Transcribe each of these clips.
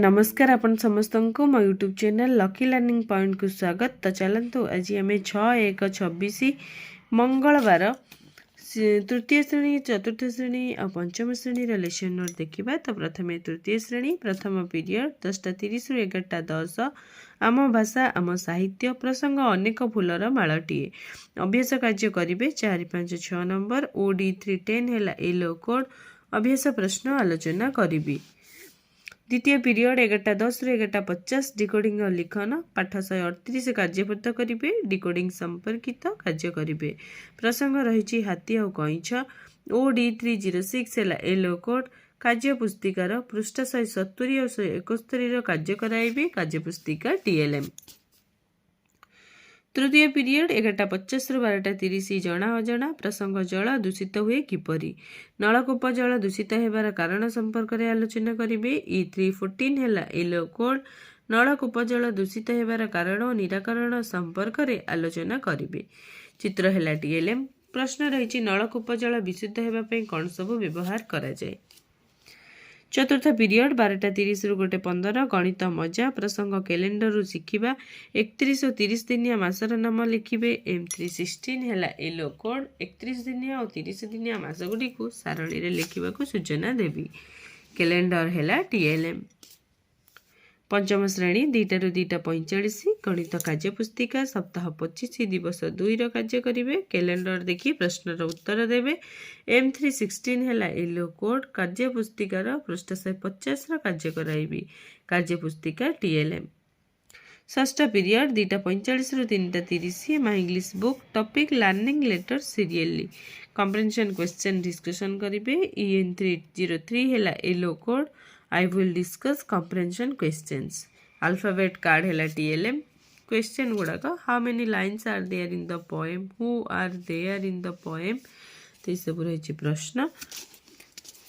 नमस्कार आपण समस्त को मो YouTube channel lucky learning point को स्वागत। तो चलतु आज आम 6/1/26 मंगलवार तृतीय श्रेणी चतुर्थ श्रेणी और पंचम श्रेणी लेसन नोट देखा। तो प्रथम तृतीय श्रेणी प्रथम पीरियड 10:30 रु 11:10 आम भाषा आम साहित्य प्रसंग अनेक फूलर मालटीए अभ्यास कार्य करेंगे 4, 5, 6 नंबर OD310 है येलो कोड अभ्यास प्रश्न आलोचना करी। द्वितीय पीरियड 11:10 रु 11:50 डिकोडिंग और लिखन पाठ 138 कार्यपूर्त करेंगे डिकोडिंग संपर्कित कार्य करेंगे। प्रसंग रही हाथी और कईछ OD306 है येलो कोड कार्य पुस्तिकार पृष्ठ 170 और 171 कार्य कराइबे कार्य पुस्तिका TLM। तृतीय पीरियड 11:50 रु 12:30 जना अजना प्रसंग जल दूषित हुए किपरि नलकूप जल दूषित होबार कारण संपर्क में आलोचना करेंगे। E314 है येलो कोड नलकूप जल दूषित होबार कारण और निराकरण संपर्क में आलोचना करेंगे। चित्र है TLM। प्रश्न रही नलकूप जल विशुद्ध होगापी कौन सब व्यवहार करा जाए। चतुर्थ पीरियड 12:30 रु 1:15 गणित मजा प्रसंग कैलेंडर शिखा 31 और 30 दिनिया मासर नाम लिखिबे। M316 है येलो कोड 31 दिनिया और 30 दिनिया मास गुड़ी को सारणी रे लिखा को सूचना देवी। कैलेंडर है TLM। पंचम श्रेणी 2 रु 2:45 गणित कार्य पुस्तिका सप्ताह 25 दिवस 2 कार्य करेंगे। कैलेंडर देखी प्रश्नर उत्तर देवे। M316 है येलो कोड कार्य पुस्तिकार पृष्ठ 150 कार्य कराइबी कार्य पुस्तिका TLM। षष्ठ पीरियड 2:45 रु 3:30 my English book topic learning letter serially comprehension question discussion करेंगे। EN303 है yellow code I will discuss comprehension questions. Alphabet card है TLM. Question गुड़ाक how many lines are there in the poem, who are there in the poem। तो सब रही प्रश्न।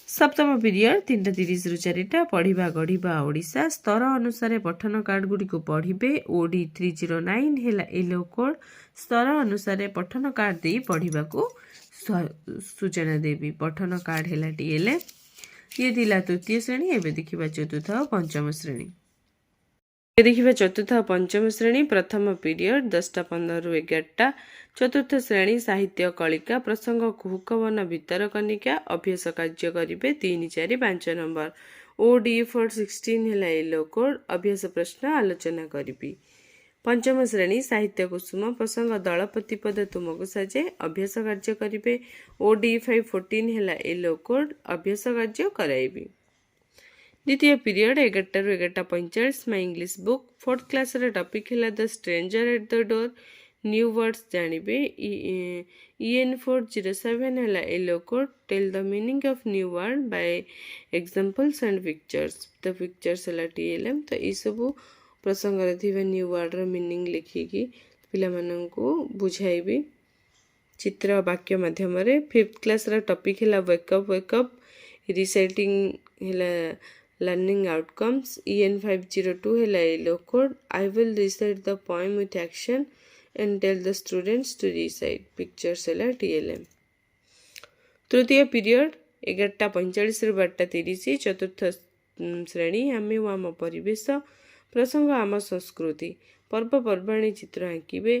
सप्तम period 3:30 रु 4 पढ़ा गढ़ा ओडिशा स्तर अनुसार पठन कार्ड गुड़ी को पढ़े। OD309 है येलो कोड स्तर अनुसार पठन कार्ड दे पढ़ा को सूचना देवी। पठन कार्ड है TLM। ये दिला तृतीय श्रेणी। एवं देखा चतुर्थ और पंचम श्रेणी। देखा चतुर्थ और पंचम श्रेणी प्रथम पीरियड 10:15 रु 11 चतुर्थ श्रेणी साहित्य कलिका प्रसंग कुहुकवन भितरकनिका अभ्यास कार्य करेंगे 3, 4, 5 नंबर OD416 है येलो कोड अभ्यास प्रश्न आलोचना करी। पंचम श्रेणी साहित्य कुसुम प्रसंग दलपति पद तुमको साजे अभ्यास कार्य करेंगे। OD514 है येलो कोड अभ्यास कार्य कराइबी। द्वितीय पीरियड 11 रु 11:45 my English book 4th class रे टॉपिक है the stranger at the door new words जानिबे। EN407 है yellow code tell the meaning of new word by examples and pictures. The pictures है TLM। तो ये सब प्रसंग न्यू वर्ड मीनिंग लिखिकी पिलामानंकु बुझाइबी चित्र वाक्य माध्यम। 5th क्लास टॉपिक है वेकअप रिसाइटिंग है लर्निंग आउटकम्स। EN502 है yellow code I will recite the poem with action and tell the students to recite pictures है TLM। तृतीय पीरियड 11:45 रु 12:30 चतुर्थ श्रेणी आमे आम परिवेश प्रसंग आम संस्कृति पर्वपर्वाणी चित्र आंकिबे।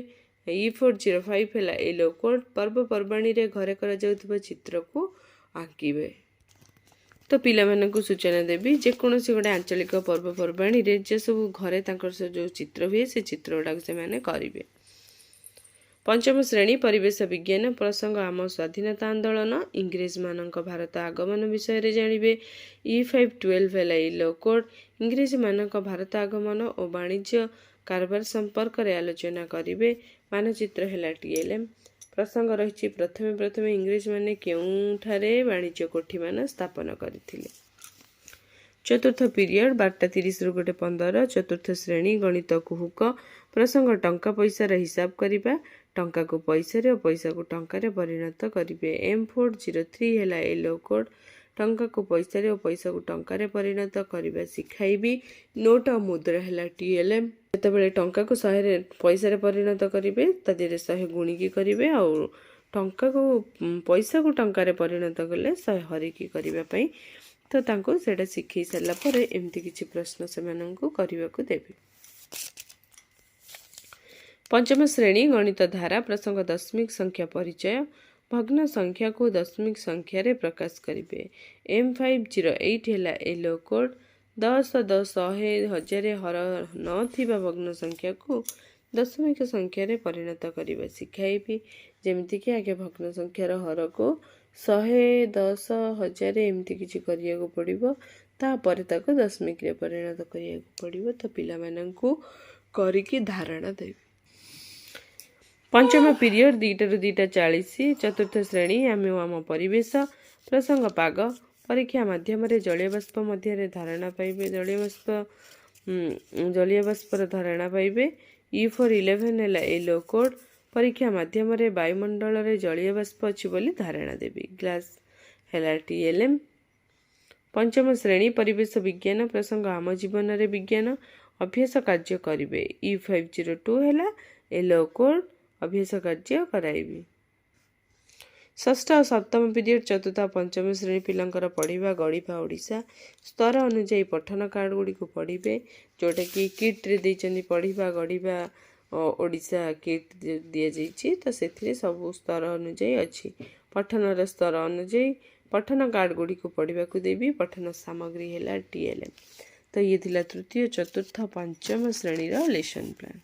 E405 है येलो कोड पर्वपर्वाणी रे घरे करा जाउथबा चित्र को आंकिबे। तो पिला मानकु सूचना देवी जेकोसी गोटे आंचलिक पर्वपर्वाणी रे जे सब घरे तांकर जो चित्र हुए से चित्र गुड़ाक से माने करिवे। पंचम श्रेणी परिवेश विज्ञान प्रसंग आम स्वाधीनता आंदोलन इंग्रेज मानक भारत आगमन विषय रे जानिबे। E512 है येलो कोड इंग्रेज मानक भारत आगमन और वाणिज्य कारबार संपर्क में आलोचना करेंगे। मानचित्र है TLM। प्रसंग रही प्रथमे इंग्रेज माने केउठारे वाणिज्य कोठी मान स्थापन करथिले। चतुर्थ पीरियड 12:30 रु 1:15 चतुर्थ श्रेणी गणित कुहुक प्रसंग टंका पैसार हिसाब करिबा टंका को पैसा और पैसा को टंका रे परिणत करेंगे। M403 है येलो कोड टंका को पैसा और पैसा को टंका रे परिणत करने शिखाइबी। नोट और मुद्रा है TLM। जिते टंका को 100 पैसा रे परिणत करेंगे तादेह 100 गुणिकी करेंगे और टंका को पैसा को टंका रे परिणत कले 100 हरिकी करने तो तांको सेटा शिखई सारा पर एमती किछि प्रश्न से करने देवी। पंचम श्रेणी गणित धारा प्रसंग दशमिक संख्या परिचय भग्न संख्या को दशमिक संख्या रे प्रकाश करिवे। M508 है येलो कोड 10 10 100 1000 हर न भग्न संख्या को दशमिक संख्या रे परिणत करने शिखाइबी। जमती कि आगे भग्न संख्यार हर को 100 10 1000 एमती किछि करिया पड़िबो तापर ताको दशमिक रे परिणत करिया पड़िबो। तो पिला माननकु करिकी धारणा देबी। पंचम पीरियड 2 ରୁ 2:40 चतुर्थ श्रेणी आम आम परिवेश प्रसंग पाग परीक्षा माध्यम जलीय बाष्प मध्य धारणा पाइबे। जलीय बाष्पर धारणा पाइबे। E411 है येलो कोड परीक्षा माध्यम वायुमंडल रे जलीय बाष्प अच्छी बोली धारणा देवी। ग्लास है TLM। पंचम श्रेणी परिवेश विज्ञान प्रसंग आम जीवन रे विज्ञान अभ्यास कार्य करिवे। E502 है येलो कोड अभ्यास कार्य कराइबी। षष्ठ और सप्तम पीरियड चतुर्थ पंचम श्रेणी पिलांकर पढ़ा गणिबा ओडिशा स्तर अनुଯାयी पठन कार्ड गुड़ी को पढ़े जोटा कि किट रे देइचंदी पढ़ा गणिबा ओडिशा किट दि जाइए। तो से सब स्तर अनुଯାयी अच्छी पठनर स्तर अनुଯାयी पठन कार्ड गुड़ी को पढ़ा को देवी। पठन सामग्री है TLM। तो ये थिला तृतीय चतुर्थ पंचम श्रेणी लेसन प्लान।